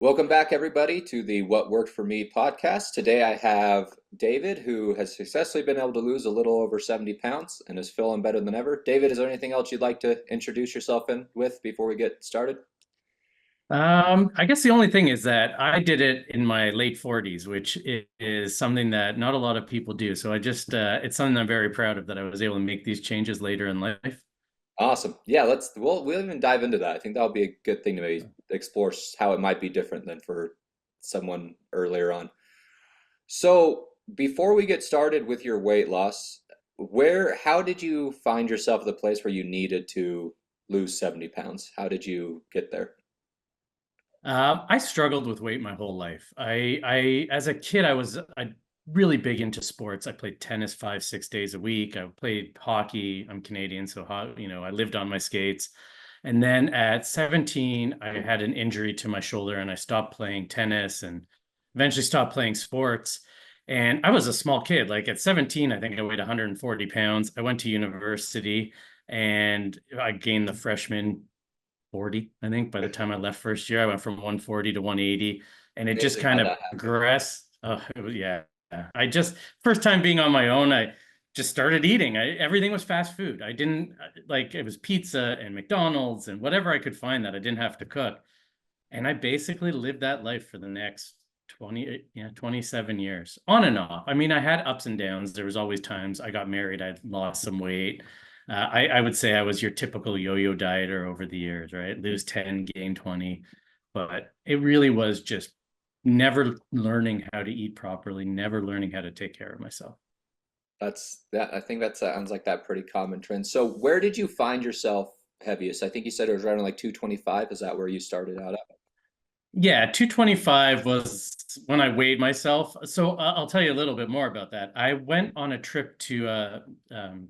Welcome back, everybody, to the What Worked for Me podcast. Today I have David, who has successfully been able to lose a little over 70 pounds and is feeling better than ever. David, is there anything else you'd like to introduce yourself in with before we get started? I guess the only thing is that I did it in my late 40s, which is something that not a lot of people do. So it's something I'm very proud of that I was able to make these changes later in life. Awesome. Yeah, we'll even dive into that. I think that'll be a good thing to maybe explore how it might be different than for someone earlier on. So, before we get started with your weight loss, how did you find yourself at the place where you needed to lose 70 pounds? How did you get there? I struggled with weight my whole life. As a kid, I really big into sports. I played tennis 5, 6 days a week. I played hockey. I'm Canadian, so I lived on my skates. And then at 17, I had an injury to my shoulder, and I stopped playing tennis, and eventually stopped playing sports. And I was a small kid. Like at 17, I think I weighed 140 pounds. I went to university, and I gained the freshman 40, I think. By the time I left first year, I went from 140 to 180, and it just Amazing kind how of that happened. progressed. Oh, yeah. I just first time being on my own, I just started eating. Everything was fast food. I didn't like it was pizza and McDonald's and whatever I could find that I didn't have to cook. And I basically lived that life for the next 27 years on and off. I mean, I had ups and downs. There was always times I got married, I lost some weight. I would say I was your typical yo-yo dieter over the years, right? Lose 10, gain 20. But it really was just never learning how to eat properly, never learning how to take care of myself. I think that sounds like that pretty common trend. So where did you find yourself heaviest? I think you said it was around like 225. Is that where you started out at? Yeah, 225 was when I weighed myself. So I'll tell you a little bit more about that. I went on a trip to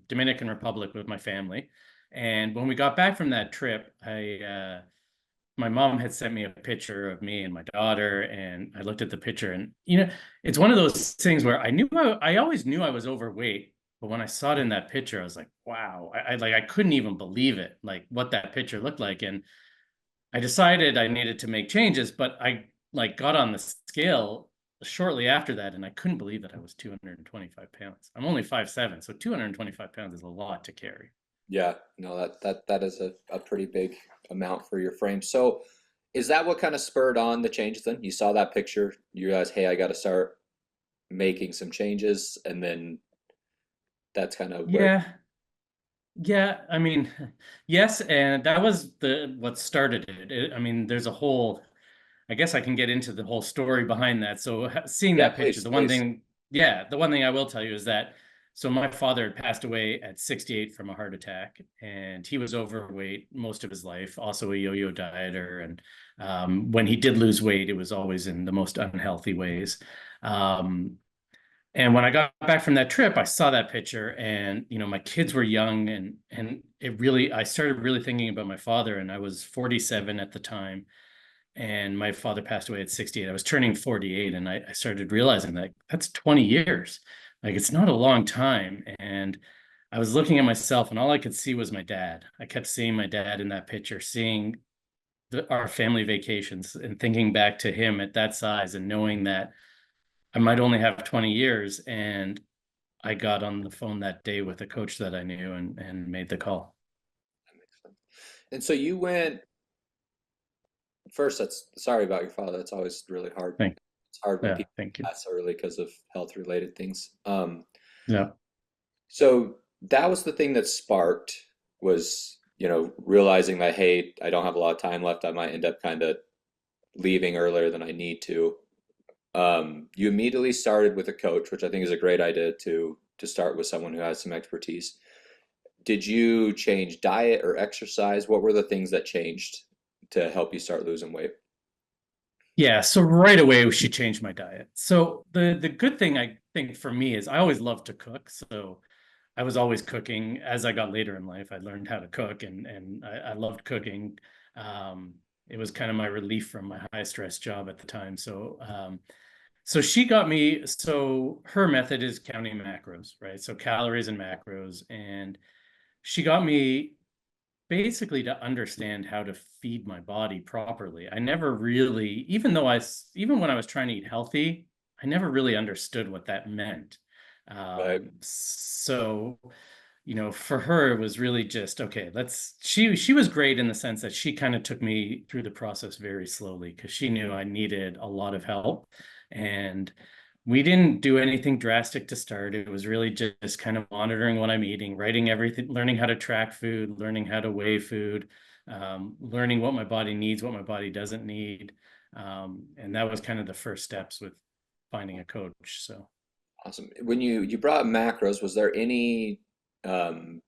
Dominican Republic with my family. And when we got back from that trip, my mom had sent me a picture of me and my daughter, and I looked at the picture, and it's one of those things where I always knew I was overweight, but when I saw it in that picture, I was like, wow, I couldn't even believe it, like what that picture looked like. And I decided I needed to make changes, but I like got on the scale shortly after that, and I couldn't believe that I was 225 pounds. I'm only 5'7", so 225 pounds is a lot to carry. Yeah, no, that is a pretty big amount for your frame. So is that what kind of spurred on the changes then? You saw that picture, you realized, hey, I got to start making some changes, and then that's kind of where. Yeah, yeah. I mean, yes, and that was the what started it. I mean, there's a whole. I guess I can get into the whole story behind that. So seeing Yeah, that picture, please, please. the one thing I will tell you is that so my father had passed away at 68 from a heart attack, and he was overweight most of his life, also a yo-yo dieter. And when he did lose weight, it was always in the most unhealthy ways. Um, and when I got back from that trip, I saw that picture, and my kids were young, and I started really thinking about my father, and I was 47 at the time, and my father passed away at 68. I was turning 48, and I started realizing that that's 20 years. Like, it's not a long time. And I was looking at myself, and all I could see was my dad. I kept seeing my dad in that picture, seeing our family vacations, and thinking back to him at that size, and knowing that I might only have 20 years. And I got on the phone that day with a coach that I knew, and made the call. That makes sense. And so you went first, that's sorry about your father. That's always really hard. Thank, It's hard when yeah, people thank you. pass early because of health related things. Yeah. So that was the thing that sparked was, realizing that, hey, I don't have a lot of time left. I might end up kind of leaving earlier than I need to. You immediately started with a coach, which I think is a great idea to start with someone who has some expertise. Did you change diet or exercise? What were the things that changed to help you start losing weight? Yeah, so right away she changed my diet. So the good thing I think for me is I always loved to cook. So I was always cooking. As I got later in life, I learned how to cook, and I loved cooking. It was kind of my relief from my high stress job at the time. So she got me. So her method is counting macros, right? So calories and macros, and she got me basically to understand how to feed my body properly. I never really, even when I was trying to eat healthy, I never really understood what that meant. Right. So, for her, it was really just, okay, she was great in the sense that she kind of took me through the process very slowly because she knew I needed a lot of help. And we didn't do anything drastic to start. It was really just kind of monitoring what I'm eating, writing everything, learning how to track food, learning how to weigh food, learning what my body needs, what my body doesn't need. And that was kind of the first steps with finding a coach. So Awesome. When you brought macros, was there any um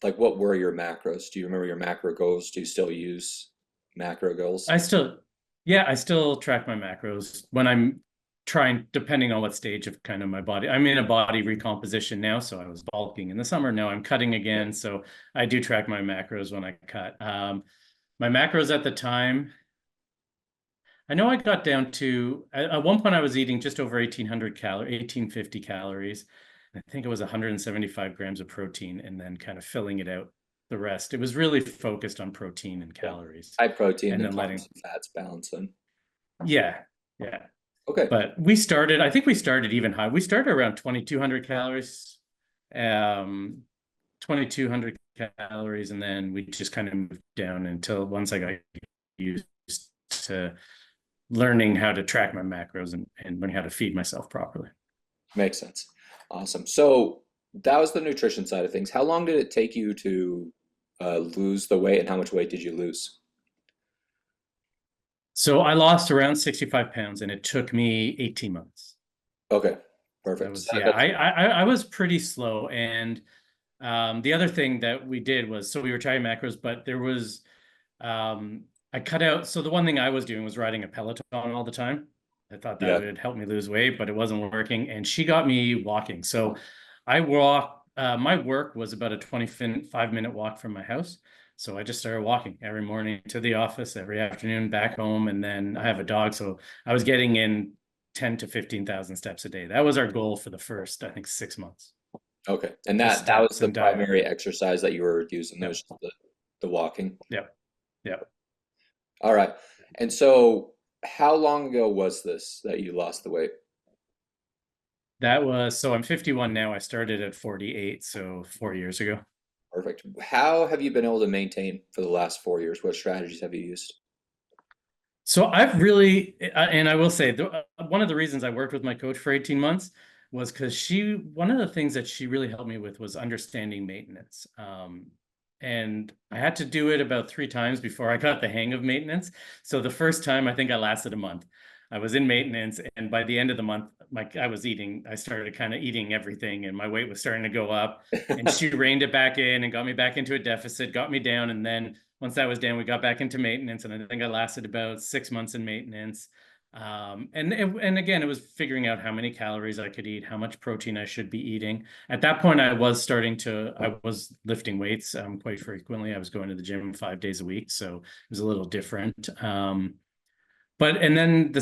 like what were your macros? Do you remember your macro goals? Do you still use macro goals? I still, yeah, I still track my macros when I'm trying, depending on what stage of kind of my body. I'm in a body recomposition now, so I was bulking in the summer. Now I'm cutting Yeah. again, so I do track my macros when I cut. My macros at the time, I know I got down to at one point I was eating just over 1,800 calories, 1,850 calories. I think it was 175 grams of protein, and then kind of filling it out the rest. It was really focused on protein and Yeah. calories, High protein, and then then carbs letting, and fats balancing. yeah, yeah. Okay. But I think we started even high. We started around 2,200 calories, um, 2,200 calories, and then we just kind of moved down until once I got used to learning how to track my macros and learning how to feed myself properly. Makes sense. Awesome. So that was the nutrition side of things. How long did it take you to lose the weight, and how much weight did you lose? So I lost around 65 pounds, and it took me 18 months. Okay, That perfect. So was, yeah, that's I was pretty slow. And the other thing that we did was, so we were trying macros, but there was, I cut out. So the one thing I was doing was riding a Peloton all the time. I thought that yeah. would help me lose weight, but it wasn't working. And she got me walking. So I walk, my work was about a 25-minute walk from my house. So I just started walking every morning to the office, every afternoon back home. And then I have a dog. So I was getting in 10 to 15,000 steps a day. That was our goal for the first, I think, 6 months. Okay. And Just that was steps the and diet. primary exercise that you were using, Yep. was just the walking. Yep. Yep. All right. And so how long ago was this that you lost the weight? That was, so I'm 51 now. I started at 48, so 4 years ago. Perfect. How have you been able to maintain for the last 4 years? What strategies have you used? So I've really, and I will say, one of the reasons I worked with my coach for 18 months was because one of the things that she really helped me with was understanding maintenance. And I had to do it about 3 times before I got the hang of maintenance. So the first time, I think I lasted a month. I was in maintenance, and by the end of the month, I started kind of eating everything, and my weight was starting to go up. And she reined it back in and got me back into a deficit, got me down, and then once that was done, we got back into maintenance, and I think I lasted about 6 months in maintenance. And again, it was figuring out how many calories I could eat, how much protein I should be eating. At that point, I was lifting weights quite frequently. I was going to the gym 5 days a week, so it was a little different. But and then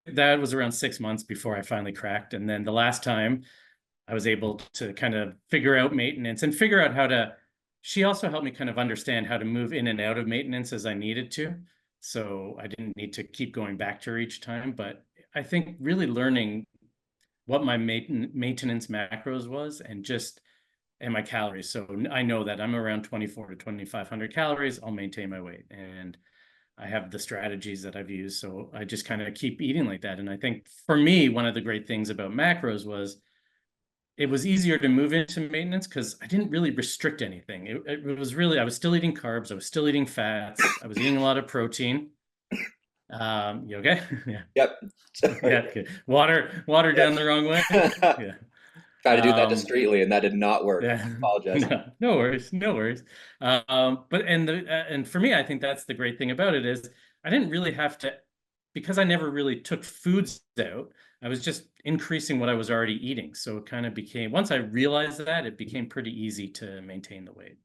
that was around 6 months before I finally cracked. And then the last time I was able to kind of figure out maintenance and figure out how to. She also helped me kind of understand how to move in and out of maintenance as I needed to. So I didn't need to keep going back to her each time. But I think really learning what my maintenance macros was and my calories. So I know that I'm around 24 to 2,500 calories. I'll maintain my weight. And I have the strategies that I've used. So I just kind of keep eating like that. And I think for me, one of the great things about macros was it was easier to move into maintenance because I didn't really restrict anything. It was really, I was still eating carbs. I was still eating fats. I was eating a lot of protein. You okay? Yeah. Yep. Yeah. Sorry. Okay. Water down the wrong way. Yep. Yeah. Try to do that Um, discreetly, and that did not work. I yeah. apologize. No, no worries. No worries. But and for me, I think that's the great thing about it is I didn't really have to, because I never really took foods out. I was just increasing what I was already eating. So it kind of became, once I realized that, it became pretty easy to maintain the weight.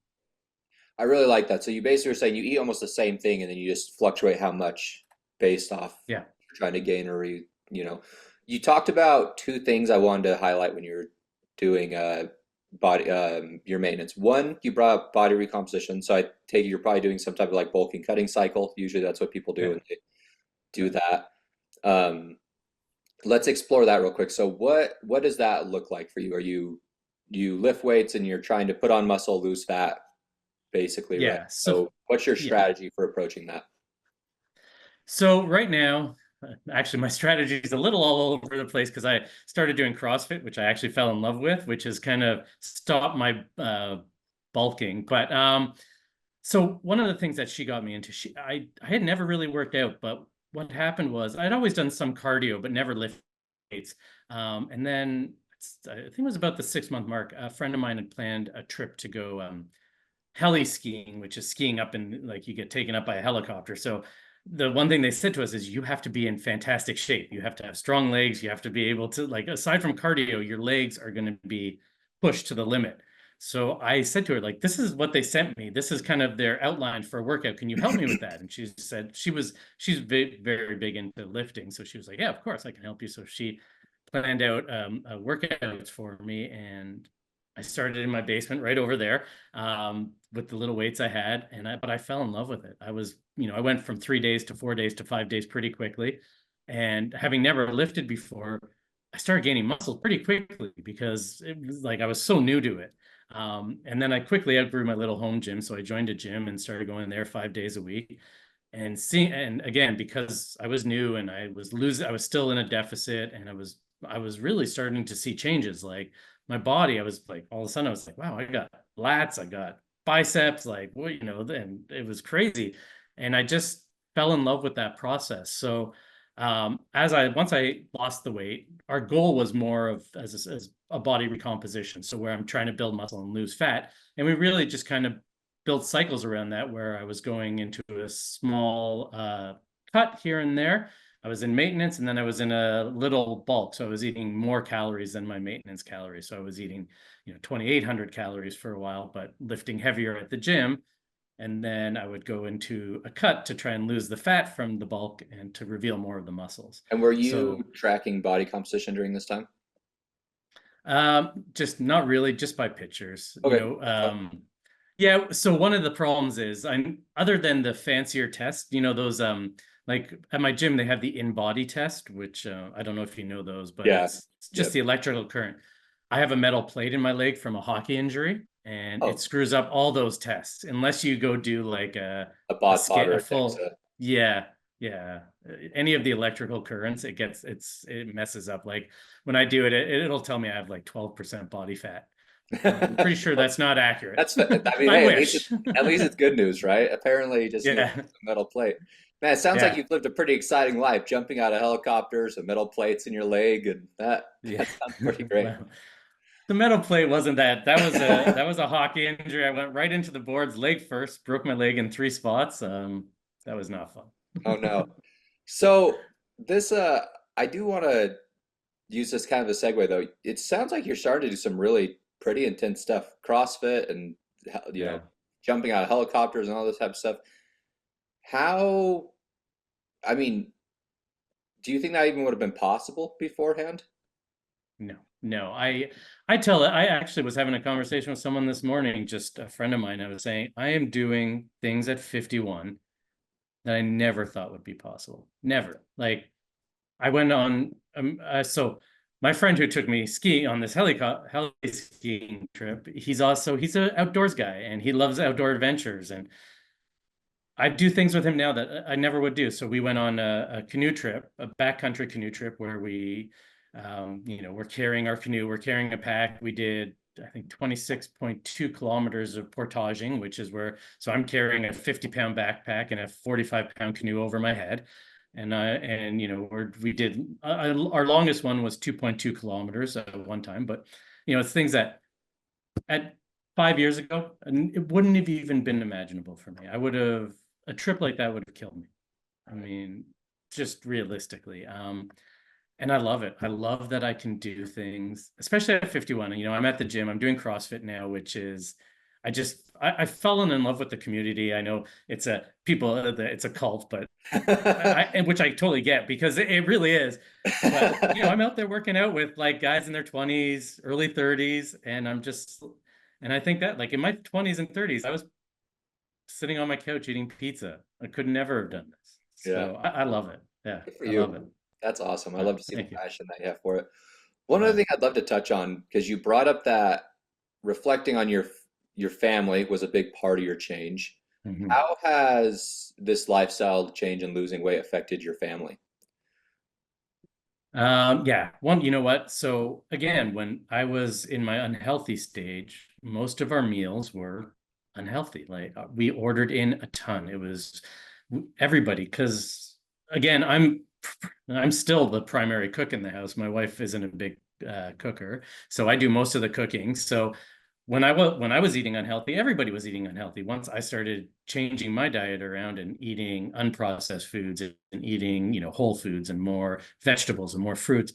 I really like that. So you basically are saying you eat almost the same thing, and then you just fluctuate how much based off Yeah. you're trying to gain or you know. You talked about two things I wanted to highlight when you were doing body your maintenance. One, you brought up body recomposition, so I take it you're probably doing some type of like bulking cutting cycle. Usually that's what people do Yeah, when they do yeah. that. Um, let's explore that real quick. So what does that look like for you? Are you lift weights and you're trying to put on muscle, lose fat, basically, right? Yeah. So So what's your yeah. strategy for approaching that? So right now, actually, my strategy is a little all over the place because I started doing CrossFit, which I actually fell in love with, which has kind of stopped my bulking. But so one of the things that she got me into, I had never really worked out, but what happened was I'd always done some cardio, but never lift weights. And then I think it was about the 6 month mark. A friend of mine had planned a trip to go heli skiing, which is skiing up in like you get taken up by a helicopter. So the one thing they said to us is you have to be in fantastic shape. You have to have strong legs. You have to be able to like aside from cardio, your legs are going to be pushed to the limit. So I said to her, like, this is what they sent me. This is kind of their outline for a workout. Can you help me with that? And she said she's very big into lifting. So she was like, yeah, of course I can help you. So she planned out workouts for me, and I started in my basement right over there with the little weights I had, but I fell in love with it. I went from 3 days to 4 days to 5 days pretty quickly, and having never lifted before, I started gaining muscle pretty quickly because it was like I was so new to it. And then I quickly outgrew my little home gym, so I joined a gym and started going there 5 days a week. And again, because I was new and I was still in a deficit, and I was really starting to see changes. Like my body, I was like, all of a sudden I was like, wow, I got lats, I got biceps, like what, and it was crazy. And I just fell in love with that process. So once I lost the weight, our goal was more of as a body recomposition. So where I'm trying to build muscle and lose fat. And we really just kind of built cycles around that where I was going into a small cut here and there. I was in maintenance, and then I was in a little bulk. So I was eating more calories than my maintenance calories. So I was eating, 2,800 calories for a while, but lifting heavier at the gym. And then I would go into a cut to try and lose the fat from the bulk and to reveal more of the muscles. And were you So tracking body composition during this time? just not really, just by pictures, Okay, that's fine. Yeah, so one of the problems is I'm other than the fancier test, those like at my gym they have the in-body test, which I don't know if you know those, but Yeah, it's just yep. the electrical current. I have a metal plate in my leg from a hockey injury, and it Oh, screws up all those tests unless you go do like a a bod pod scan or a a full DEXA. yeah, yeah. Any of the electrical currents, it messes up. Like when I do it, it'll tell me I have like 12% body fat. I'm pretty sure Well, that's not accurate. I mean, I hey, wish. at least it's good news, right? Apparently, you just need Yeah, a metal plate. Man, it sounds like yeah, you've lived a pretty exciting life, jumping out of helicopters and metal plates in your leg, and that yeah. that sounds pretty great. Well, the metal plate wasn't that. That was a hockey injury. I went right into the boards, leg first, broke my leg in 3 spots. That was not fun. Oh no. So this I do want to use this kind of a segue though. It sounds like you're starting to do some really pretty intense stuff. CrossFit and Yeah. jumping out of helicopters and all this type of stuff. How, I mean, do you think that even would have been possible beforehand? No, no. I actually was having a conversation with someone this morning, just a friend of mine. I was saying I am doing things at 51 that I never thought would be possible. Never. Like I went on so my friend who took me skiing on this heli skiing trip, he's an outdoors guy and he loves outdoor adventures, and I do things with him now that I never would do. So we went on a canoe trip, a backcountry canoe trip where we're carrying our canoe, we're carrying a pack. We did, I think, 26.2 kilometers of portaging, which is so I'm carrying a 50-pound backpack and a 45-pound canoe over my head. And we did, our longest one was 2.2 kilometers at one time, but, it's things that at 5 years ago, and it wouldn't have even been imaginable for me. A trip like that would have killed me. I mean, just realistically. And I love it. I love that I can do things, especially at 51. I'm at the gym. I'm doing CrossFit now, which is I fell in love with the community. I know it's a people, it's a cult, but which I totally get because it really is. But I'm out there working out with like guys in their 20s, early 30s, and and I think that like in my 20s and 30s, I was sitting on my couch eating pizza. I could never have done this. Yeah, So I love it. Yeah, good for I love you. it. That's awesome. I love to see the Thank you. passion that you have for it. One other Yeah. thing I'd love to touch on, because you brought up that reflecting on your family was a big part of your change. Mhm. How has this lifestyle change and losing weight affected your family? Yeah, one, you know what? So again, when I was in my unhealthy stage, most of our meals were unhealthy. Like we ordered in a ton. It was everybody, because again, I'm still the primary cook in the house. My wife isn't a big cooker, so I do most of the cooking. So when I was eating unhealthy, everybody was eating unhealthy. Once I started changing my diet around and eating unprocessed foods and eating, whole foods and more vegetables and more fruits,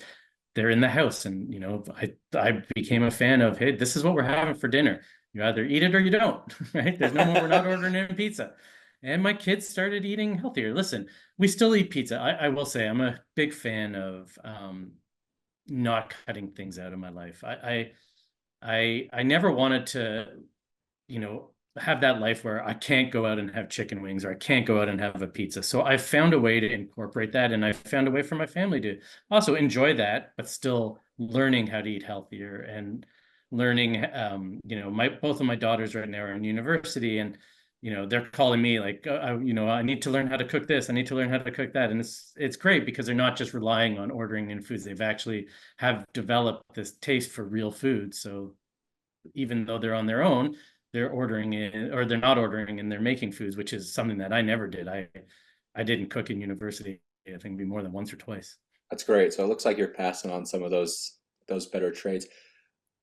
they're in the house. And I became a fan of, hey, this is what we're having for dinner. You either eat it or you don't, right? There's no more, we're not ordering in pizza. And my kids started eating healthier. Listen, we still eat pizza. I will say I'm a big fan of not cutting things out of my life. I never wanted to, have that life where I can't go out and have chicken wings or I can't go out and have a pizza. So I found a way to incorporate that, and I found a way for my family to also enjoy that, but still learning how to eat healthier and learning, my both of my daughters right now are in university, and they're calling me like, I need to learn how to cook this. I need to learn how to cook that. And it's great because they're not just relying on ordering in foods. They've actually have developed this taste for real food. So even though they're on their own, they're ordering in, or they're not ordering and they're making foods, which is something that I never did. I didn't cook in university. I think maybe more than once or twice. That's great. So it looks like you're passing on some of those better traits.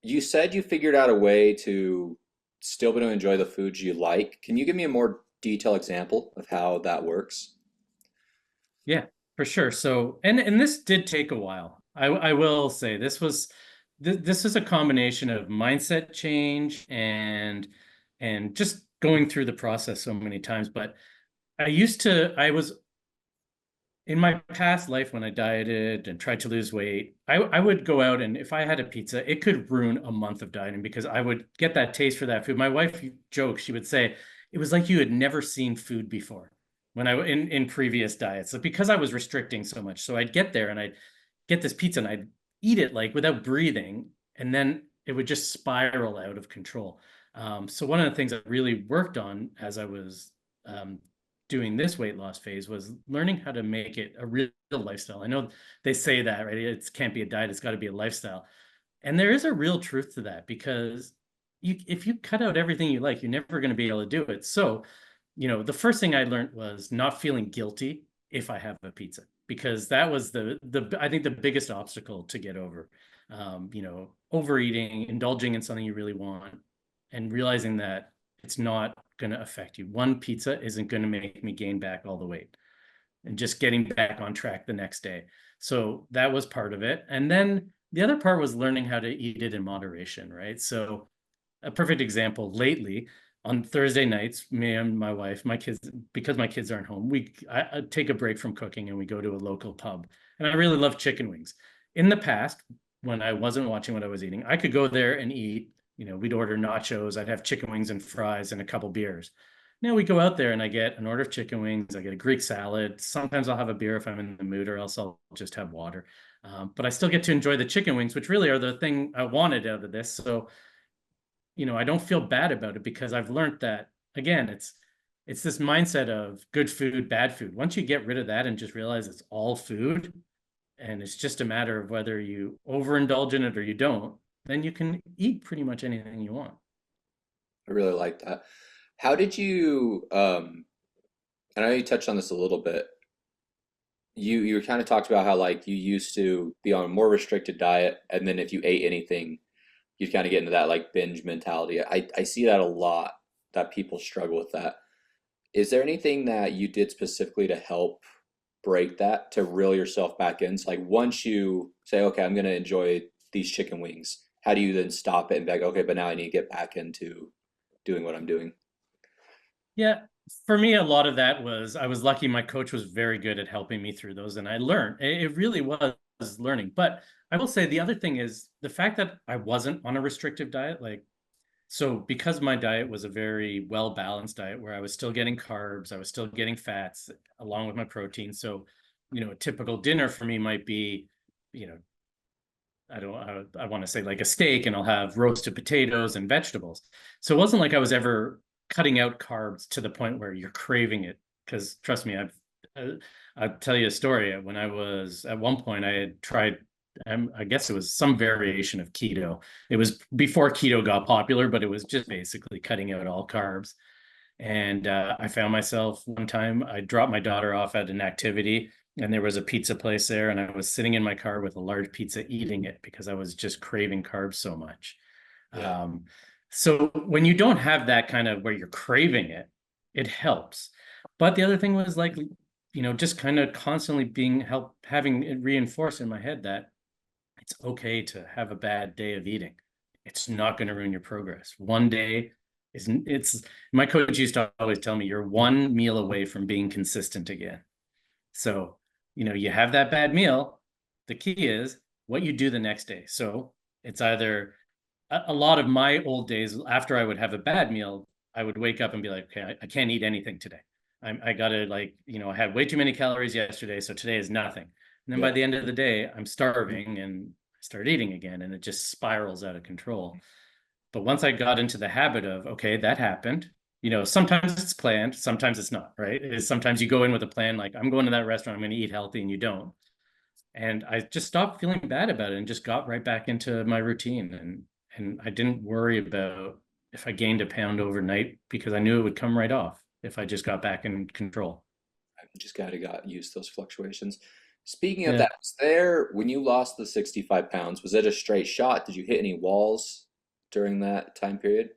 You said you figured out a way to still be able to enjoy the foods you like. Can you give me a more detailed example of how that works? Yeah, for sure. So, and this did take a while. I will say this was a combination of mindset change and just going through the process so many times. But I was in my past life when I dieted and tried to lose weight, I would go out, and if I had a pizza, it could ruin a month of dieting because I would get that taste for that food. My wife jokes, she would say it was like you had never seen food before when in previous diets. Like because I was restricting so much. So I'd get there and I'd get this pizza and I'd eat it like without breathing, and then it would just spiral out of control. So one of the things I really worked on as I was um, doing this weight loss phase was learning how to make it a real lifestyle. I know they say that, right? It can't be a diet, it's got to be a lifestyle. And there is a real truth to that because if you cut out everything you like, you're never going to be able to do it. So, the first thing I learned was not feeling guilty if I have a pizza, because that was the I think the biggest obstacle to get over. Overeating, indulging in something you really want, and realizing that it's not going to affect you. One pizza isn't going to make me gain back all the weight, and just getting back on track the next day. So that was part of it. And then the other part was learning how to eat it in moderation, right? So a perfect example lately on Thursday nights, me and my wife, my kids, because my kids aren't home, I take a break from cooking and we go to a local pub. And I really love chicken wings. In the past, when I wasn't watching what I was eating, I could go there and eat. We'd order nachos, I'd have chicken wings and fries and a couple beers. Now we go out there and I get an order of chicken wings, I get a Greek salad. Sometimes I'll have a beer if I'm in the mood, or else I'll just have water. But I still get to enjoy the chicken wings, which really are the thing I wanted out of this. So I don't feel bad about it because I've learned that again, it's this mindset of good food, bad food. Once you get rid of that and just realize it's all food and it's just a matter of whether you overindulge in it or you don't, then you can eat pretty much anything you want. I really like that. How did you, I know you touched on this a little bit. You kind of talked about how like you used to be on a more restricted diet, and then if you ate anything, you'd kind of get into that like binge mentality. I see that a lot, that people struggle with that. Is there anything that you did specifically to help break that, to reel yourself back in? So like once you say, okay, I'm gonna enjoy these chicken wings, how do you then stop it and be like, okay, but now I need to get back into doing what I'm doing. Yeah, for me, a lot of that was I was lucky. My coach was very good at helping me through those, and I learned. It really was learning. But I will say the other thing is the fact that I wasn't on a restrictive diet, like so because my diet was a very well balanced diet where I was still getting carbs, I was still getting fats along with my protein. So, a typical dinner for me might be, you know, I want to say like a steak and I'll have roasted potatoes and vegetables. So it wasn't like I was ever cutting out carbs to the point where you're craving it. Because trust me, I'll tell you a story. When I was at one point, I had tried, I guess it was some variation of keto. It was before keto got popular, but it was just basically cutting out all carbs. And I found myself one time, I dropped my daughter off at an activity and there was a pizza place there. And I was sitting in my car with a large pizza eating it because I was just craving carbs so much. Yeah. Um, so when you don't have that kind of where you're craving it, it helps. But the other thing was like, just kind of constantly having it reinforced in my head that it's okay to have a bad day of eating. It's not going to ruin your progress. One day isn't it's my coach used to always tell me you're one meal away from being consistent again. So, you have that bad meal. The key is what you do the next day. So it's either a lot of my old days after I would have a bad meal, I would wake up and be like, okay, I can't eat anything today. I gotta like, I had way too many calories yesterday, so today is nothing. And then by Yeah. the end of the day, I'm starving and I start eating again, and it just spirals out of control. But once I got into the habit of, okay, that happened, sometimes it's planned, sometimes it's not, right? Sometimes you go in with a plan, like I'm going to that restaurant, I'm going to eat healthy, and you don't. And I just stopped feeling bad about it and just got right back into my routine. And I didn't worry about if I gained a pound overnight because I knew it would come right off if I just got back in control. I just gotta got used to those fluctuations. Speaking of Yeah. that, was there when you lost the 65 pounds, was it a straight shot? Did you hit any walls during that time period?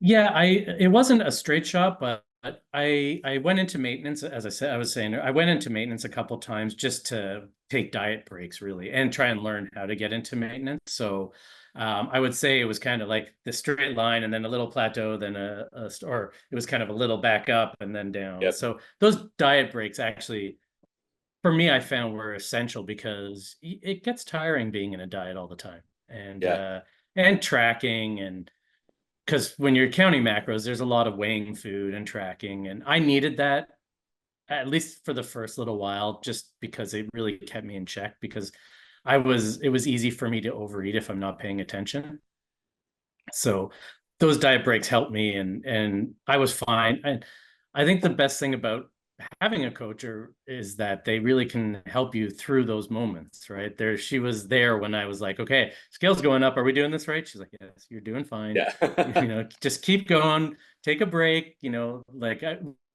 Yeah, it wasn't a straight shot, but I went into maintenance, as I was saying, I went into maintenance a couple times just to take diet breaks really and try and learn how to get into maintenance. So I would say it was kind of like the straight line and then a little plateau, then or it was kind of a little back up and then down. Yep. So those diet breaks actually, for me, I found were essential because it gets tiring being in a diet all the time Yeah. and tracking and because when you're counting macros, there's a lot of weighing food and tracking. And I needed that at least for the first little while, just because it really kept me in check because it was easy for me to overeat if I'm not paying attention. So those diet breaks helped me and I was fine. And I think the best thing about having a coach is that they really can help you through those moments, right? She was there when I was like, okay, scale's going up. Are we doing this right? She's like, yes, you're doing fine. Yeah. Just keep going, take a break, like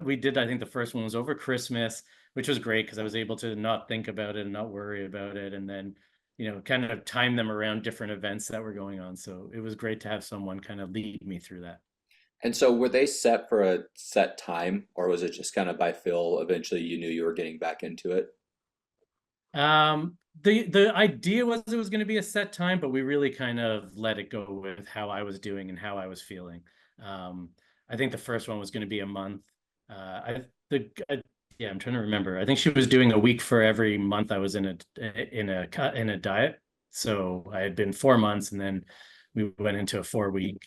we did, I think the first one was over Christmas, which was great because I was able to not think about it and not worry about it. And then kind of time them around different events that were going on. So it was great to have someone kind of lead me through that. And so were they set for a set time, or was it just kind of by feel eventually you knew you were getting back into it? The idea was it was going to be a set time, but we really kind of let it go with how I was doing and how I was feeling. Um, I think the first one was going to be a month. I the Yeah, I'm trying to remember. I think she was doing a week for every month I was in a diet. So I had been 4 months, and then we went into a 4 week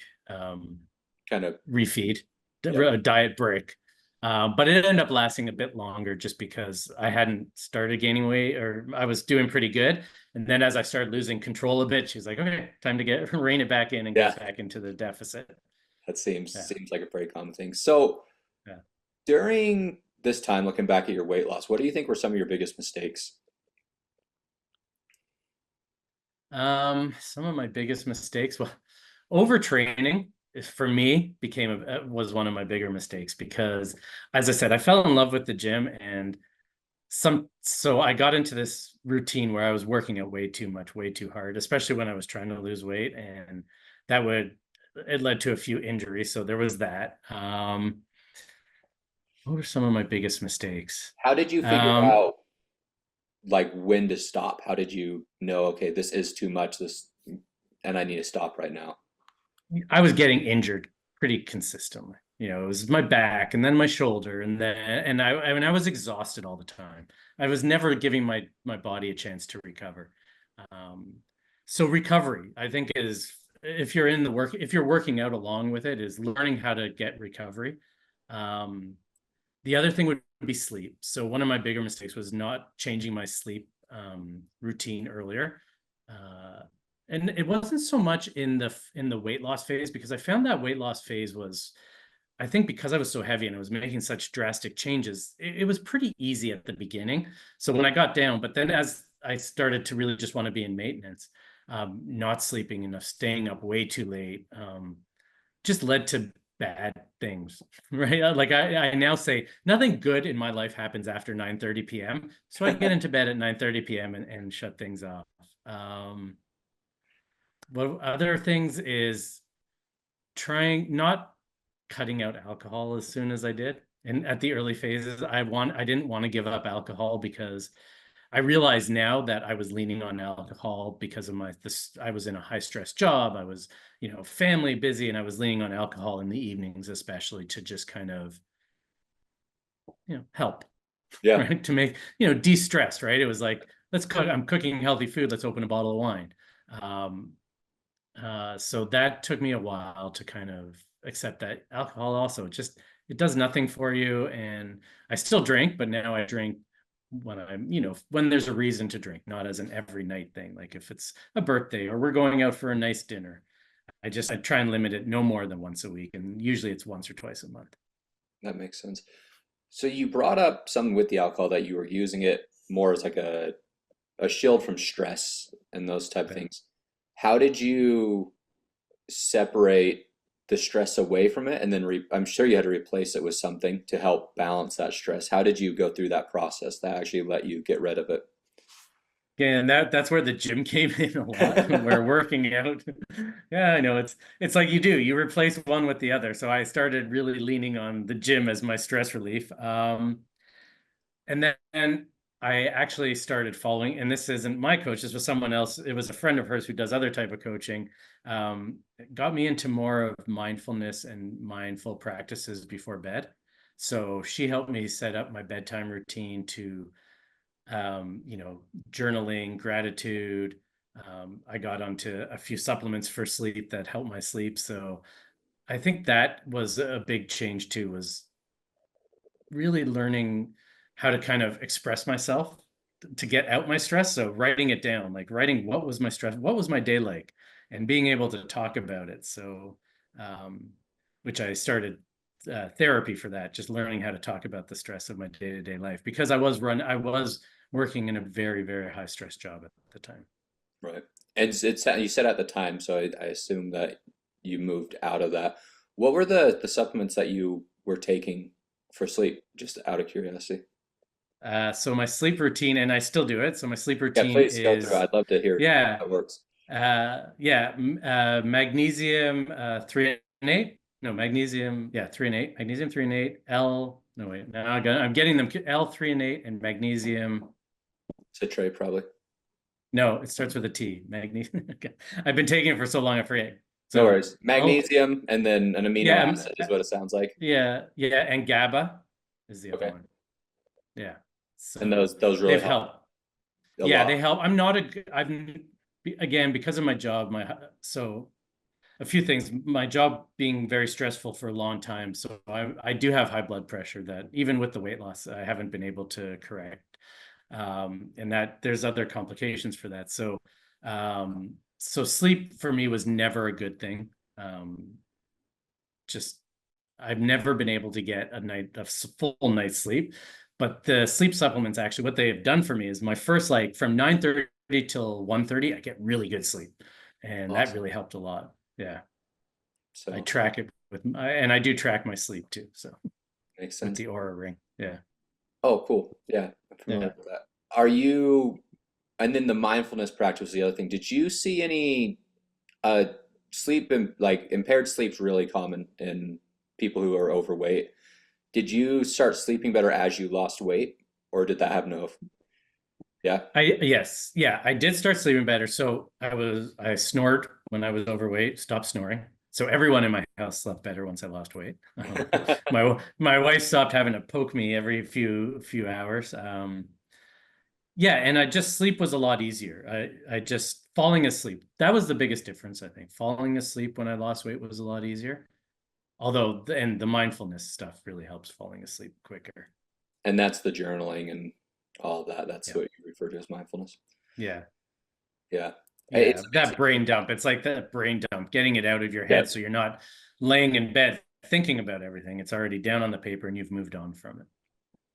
Kind of, refeed, yep. a diet break. But it ended up lasting a bit longer just because I hadn't started gaining weight or I was doing pretty good. And then as I started losing control a bit, she's like, okay, time to rein it back in and Yeah. get back into the deficit. That seems Yeah. seems like a very common thing. So Yeah. during this time, looking back at your weight loss, what do you think were some of your biggest mistakes? Some of my biggest mistakes, well, overtraining for me was one of my bigger mistakes because, as I said, I fell in love with the gym and so I got into this routine where I was working out way too much, way too hard, especially when I was trying to lose weight, and that would it led to a few injuries. So there was that. What were some of my biggest mistakes? How did you figure Um, out like when to stop? How did you know, okay, this is too much, this and I need to stop right now? I was getting injured pretty consistently. You know, it was my back and then my shoulder, and I mean I was exhausted all the time. I was never giving my body a chance to recover. Um, so recovery, I think, is if you're in the work, if you're working out along with it, is learning how to get recovery. Um, the other thing would be sleep. So one of my bigger mistakes was not changing my sleep routine earlier. Uh, and it wasn't so much in the weight loss phase, because I found that weight loss phase was, I think, because I was so heavy and I was making such drastic changes, it was pretty easy at the beginning. So when I got down, but then as I started to really just want to be in maintenance, not sleeping enough, staying up way too late, just led to bad things, right? Like I now say nothing good in my life happens after 9:30 p.m. So I get into bed at 9:30 p.m. and shut things off. What other things is trying not cutting out alcohol as soon as I did. And at the early phases, I didn't want to give up alcohol, because I realize now that I was leaning on alcohol because of I was in a high stress job. I was, family busy, and I was leaning on alcohol in the evenings, especially to just kind of, help, Yeah. right? To make, de-stress, right? It was like, let's cook, I'm cooking healthy food. Let's open a bottle of wine. Um, so that took me a while to kind of accept that alcohol also just, it does nothing for you. And I still drink, but now I drink when I'm, when there's a reason to drink, not as an every night thing. Like if it's a birthday or we're going out for a nice dinner, I try and limit it no more than once a week. And usually it's once or twice a month. That makes sense. So you brought up something with the alcohol that you were using it more as like a shield from stress and those type of Okay. things. How did you separate the stress away from it and then I'm sure you had to replace it with something to help balance that stress. How did you go through that process that actually let you get rid of it? Yeah, and that's where the gym came in a lot, where working out. Yeah, I know it's like you replace one with the other. So I started really leaning on the gym as my stress relief. And then I actually started following, and this isn't my coach, this was someone else. It was a friend of hers who does other type of coaching. It got me into more of mindfulness and mindful practices before bed. So she helped me set up my bedtime routine to journaling, gratitude. I got onto a few supplements for sleep that helped my sleep. So I think that was a big change too, was really learning how to kind of express myself to get out my stress. So writing it down, like writing what was my stress, what was my day like, and being able to talk about it. So, which I started therapy for that, just learning how to talk about the stress of my day-to-day life, because I was working in a very, very high stress job at the time. Right. And you said at the time, so I assume that you moved out of that. What were the supplements that you were taking for sleep? Just out of curiosity. So my sleep routine, and I still do it. So my sleep Yeah, routine please go through. is, I'd love to hear yeah, how it works. magnesium 3 and 8. No, magnesium, yeah, 3 and 8. Magnesium 3 and 8. No wait, now I'm getting them. L 3 and 8 and magnesium. Citrate, probably. No, it starts with a T. Magnesium. Okay. I've been taking it for so long I forget. No So worries. L, Magnesium and then an amino yeah, acid is what it sounds like. yeah, and GABA is the other Okay. one. Yeah. And So those really they've help helped. a Yeah, they lot. help. I'm not a. I've again, because of my job. So a few things. My job being very stressful for a long time, so I do have high blood pressure that even with the weight loss, I haven't been able to correct, and that there's other complications for that. So sleep for me was never a good thing. Just I've never been able to get a full night's sleep. But the sleep supplements, actually, what they have done for me is my first, like from 9:30 till 1:30, I get really good sleep. And that Awesome. really helped a lot. Yeah. I So track it and I do track my sleep too. So makes with sense. the Aura ring. Yeah. Oh, cool. Yeah, I'm familiar Yeah. with that. Are you, and then the mindfulness practice was the other thing. Did you see any uh sleep and like impaired sleep's really common in people who are overweight? Did you start sleeping better as you lost weight, or did that have no? Yeah. Yes. Yeah. I did start sleeping better. So I snort when I was overweight, stopped snoring. So everyone in my house slept better once I lost weight. My wife stopped having to poke me every few hours. Yeah, and I just sleep was a lot easier. I just falling asleep. That was the biggest difference, I think. Falling asleep when I lost weight was a lot easier. Although, and the mindfulness stuff really helps falling asleep quicker. And that's the journaling and all of that. That's Yeah. what you refer to as mindfulness. Yeah. Yeah. It's Yeah. That brain dump. It's like that brain dump, getting it out of your head amazing. so you're not laying in bed thinking about everything. It's already down on the paper and you've moved on from it.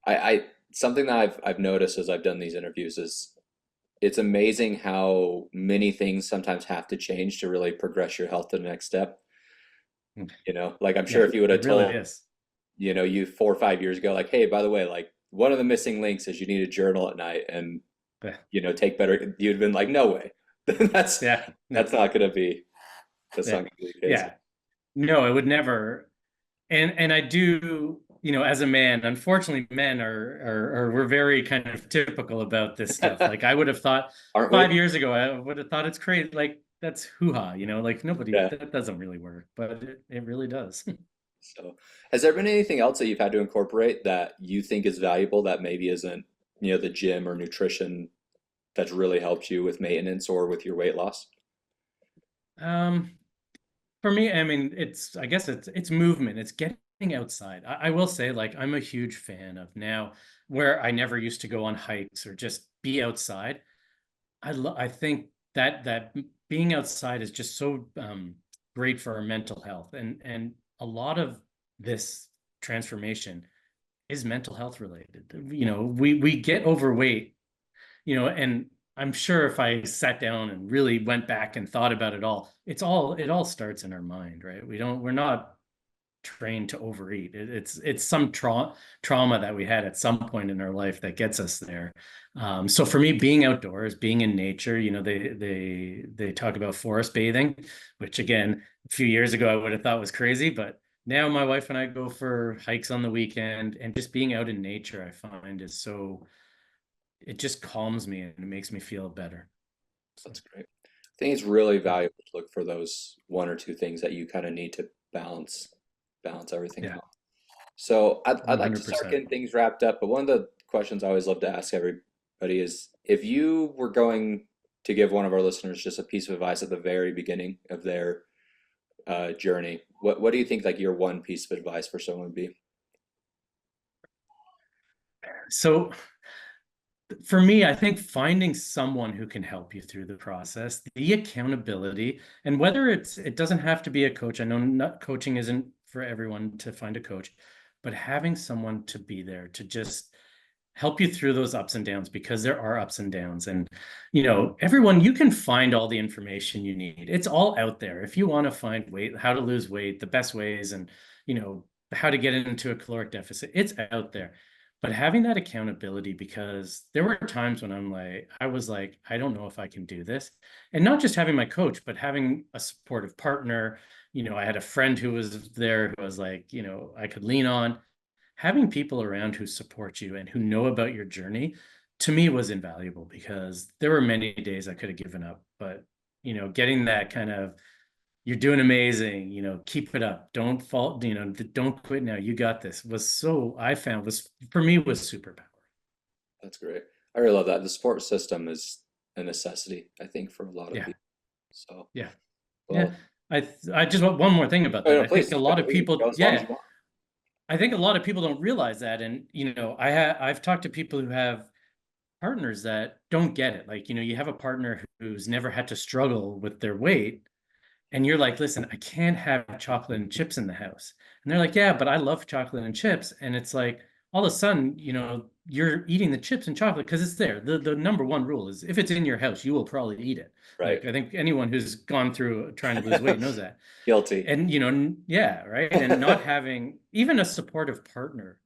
I something that I've noticed as I've done these interviews is it's amazing how many things sometimes have to change to really progress your health to the next step. You know, like I'm sure Yeah, if you would have it really told, is. you 4 or 5 years ago, like, hey, by the way, like one of the missing links is you need a journal at night and Yeah. take better, you'd have been like, no way. That's Yeah. No. that's not gonna be that's not Yeah. gonna be the case. Yeah. No, it would never. And I do, as a man, unfortunately, men are we're very kind of typical about this stuff. Like I would have thought Aren't we? 5 years ago, I would have thought it's crazy. Like that's hoo-ha, like nobody Yeah. that doesn't really work, but it really does. So, has there been anything else that you've had to incorporate that you think is valuable that maybe isn't, the gym or nutrition that's really helped you with maintenance or with your weight loss? Um, For me, I mean, I guess it's movement. It's getting outside. I will say, like, I'm a huge fan of now where I never used to go on hikes or just be outside. I think that being outside is just so great for our mental health, and a lot of this transformation is mental health related. We get overweight, and I'm sure if I sat down and really went back and thought about it all starts in our mind, right? We're not trained to overeat. It's some trauma that we had at some point in our life that gets us there. So for me, being outdoors, being in nature, they talk about forest bathing, which again, a few years ago I would have thought was crazy, but now my wife and I go for hikes on the weekend, and just being out in nature, I find is so it just calms me and it makes me feel better. So That's great. I think it's really valuable to look for those one or two things that you kind of need to balance everything yeah, out. So I'd like to start 100%. getting things wrapped up, but one of the questions I always love to ask everybody is if you were going to give one of our listeners just a piece of advice at the very beginning of their journey, what do you think like your one piece of advice for someone would be? So for me, I think finding someone who can help you through the process, the accountability, and whether it doesn't have to be a coach. I know not coaching isn't for everyone to find a coach, but having someone to be there to just help you through those ups and downs, because there are ups and downs. And everyone, you can find all the information you need. It's all out there. If you want to find weight, how to lose weight, the best ways, and how to get into a caloric deficit, it's out there. But having that accountability, because there were times when I was like, I don't know if I can do this. And not just having my coach, but having a supportive partner. I had a friend who was there who was like, I could lean on. Having people around who support you and who know about your journey, to me, was invaluable, because there were many days I could have given up. But getting that kind of, you're doing amazing, keep it up, don't fall, don't quit now, you got this, was so, I found, was for me, was superpower. That's great. I really love that. The support system is a necessity, I think, for a lot of Yeah. people. So, Yeah. Yeah. well, I just want one more thing about oh, that. no, I think please, a lot of we can go people, as long as yeah, you want. I think a lot of people don't realize that. And I've talked to people who have partners that don't get it. Like, you have a partner who's never had to struggle with their weight, and you're like, listen, I can't have chocolate and chips in the house. And they're like, yeah, but I love chocolate and chips. And it's like, all of a sudden, you're eating the chips and chocolate because it's there. The number one rule is, if it's in your house, you will probably eat it. Right. Like, I think anyone who's gone through trying to lose weight knows that. Guilty. And yeah, right. And not having even a supportive partner,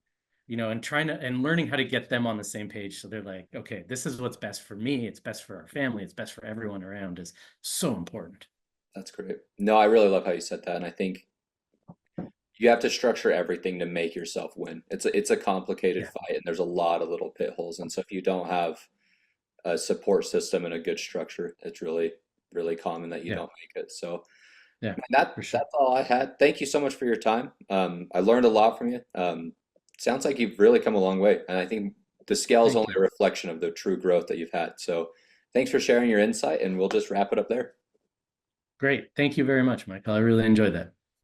and trying to and learning how to get them on the same page, so they're like, okay, this is what's best for me, it's best for our family, it's best for everyone around, is so important. That's great. No, I really love how you said that, and I think you have to structure everything to make yourself win. It's a complicated Yeah. fight, and there's a lot of little pit holes. And so if you don't have a support system and a good structure, it's really, really common that you Yeah. don't make it. So Yeah, That for sure. that's all I had. Thank you so much for your time. I learned a lot from you. Sounds like you've really come a long way, and I think the scale is Thank only you. a reflection of the true growth that you've had. So, thanks for sharing your insight, and we'll just wrap it up there. Great. Thank you very much, Michael. I really enjoyed that.